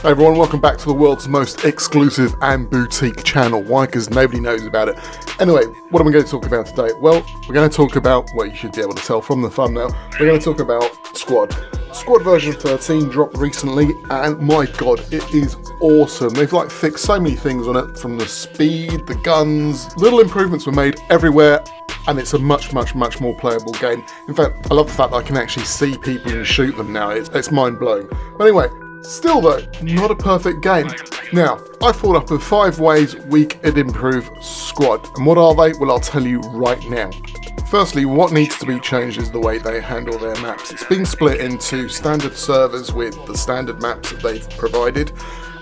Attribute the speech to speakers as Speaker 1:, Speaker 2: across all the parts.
Speaker 1: Hey everyone, welcome back to the world's most exclusive and boutique channel. Why? Because nobody knows about it. Anyway, what am I going to talk about today? Well, we're going to talk about, well, you should be able to tell from the thumbnail, we're going to talk about Squad. Squad version 13 dropped recently, and my god, it is awesome. They've fixed so many things on it, from the speed, the guns, little improvements were made everywhere, and it's a much more playable game. In fact, I love the fact that I can actually see people and shoot them now. It's mind-blowing. But anyway, still though, not a perfect game. Now, I thought up of 5 ways we could improve Squad. And what are they? Well, I'll tell you right now. Firstly, what needs to be changed is the way they handle their maps. It's been split into standard servers with the standard maps that they've provided,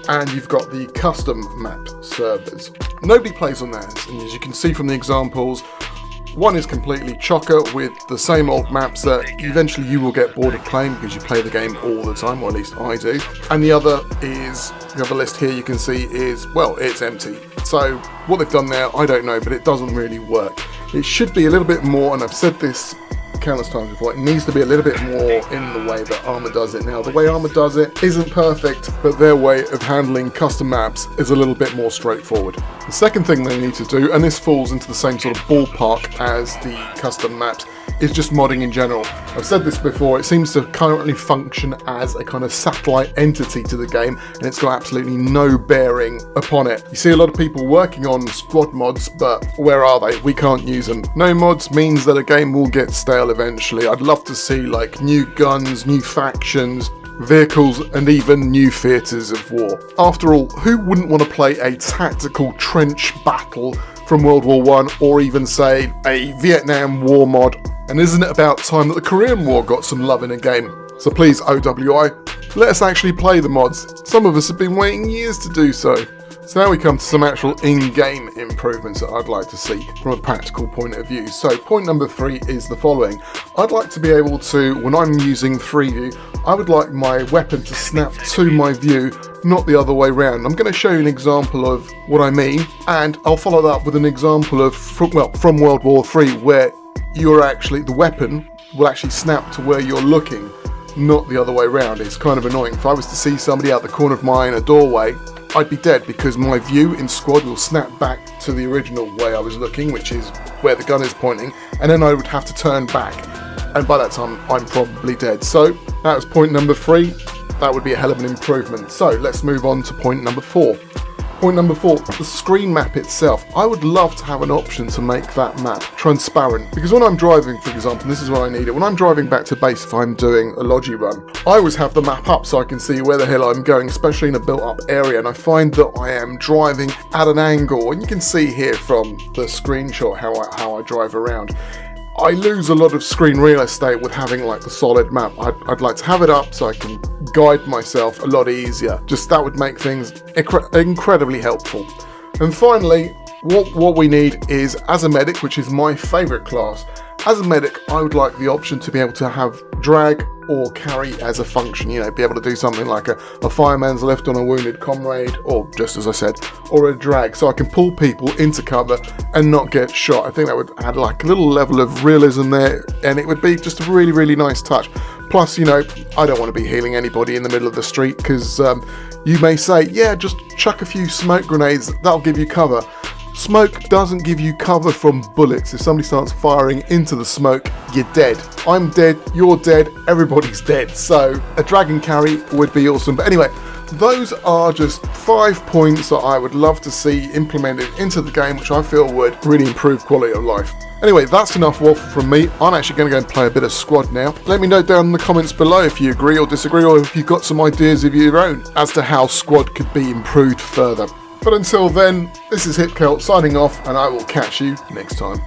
Speaker 1: and you've got the custom map servers. Nobody plays on theirs, and as you can see from the examples, one is completely chocker with the same old maps that eventually you will get bored of playing because you play the game all the time, or at least I do. And the other is, the other list here you can see is, well, it's empty. So what they've done there, I don't know, but it doesn't really work. It should be a little bit more, and I've said this countless times before, it needs to be a little bit more in the way that Arma does it now. The way Arma does it isn't perfect, but their way of handling custom maps is a little bit more straightforward. The second thing they need to do, and this falls into the same sort of ballpark as the custom maps, is just modding in general. I've said this before, it seems to currently function as a kind of satellite entity to the game, and it's got absolutely no bearing upon it. You see a lot of people working on Squad mods, but where are they? We can't use them. No mods means that a game will get stale eventually. I'd love to see new guns, new factions, vehicles, and even new theatres of war. After all, who wouldn't want to play a tactical trench battle from World War I, or even say a Vietnam War mod? And isn't it about time that the Korean War got some love in a game? So please, OWI, let us actually play the mods. Some of us have been waiting years to do so. So now we come to some actual in-game improvements that I'd like to see from a practical point of view. So point number 3 is the following. I'd like to be able to, when I'm using 3-view, I would like my weapon to snap to my view, not the other way around. I'm going to show you an example of what I mean, and I'll follow that up with an example of, from World War III, where the weapon will actually snap to where you're looking, not the other way around. It's kind of annoying. If I was to see somebody out the corner of my eye in a doorway, I'd be dead, because my view in Squad will snap back to the original way I was looking, which is where the gun is pointing, and then I would have to turn back, and by that time I'm probably dead. So that was point number 3. That would be a hell of an improvement. So let's move on to point number 4. Point number 4, the screen map itself. I would love to have an option to make that map transparent, because when I'm driving, for example, this is where I need it, when I'm driving back to base, if I'm doing a Logi run, I always have the map up so I can see where the hell I'm going, especially in a built up area, and I find that I am driving at an angle, and you can see here from the screenshot how I drive around. I lose a lot of screen real estate with having the solid map. I'd like to have it up so I can guide myself a lot easier. Just that would make things incredibly helpful. And finally, what we need is, as a medic, which is my favourite class, as a medic I would like the option to be able to have drag or carry as a function, be able to do something like a fireman's lift on a wounded comrade, or just as I said, or a drag, so I can pull people into cover and not get shot. I think that would add a little level of realism there, and it would be just a really nice touch. Plus, I don't want to be healing anybody in the middle of the street, because you may say, yeah, just chuck a few smoke grenades, that'll give you cover. Smoke doesn't give you cover from bullets. If somebody starts firing into the smoke, you're dead. I'm dead, you're dead, everybody's dead. So a drag and carry would be awesome. But anyway, those are just 5 points that I would love to see implemented into the game, which I feel would really improve quality of life. Anyway, that's enough waffle from me. I'm actually going to go and play a bit of Squad now. Let me know down in the comments below if you agree or disagree, or if you've got some ideas of your own as to how Squad could be improved further. But until then, this is HitKelt signing off, and I will catch you next time.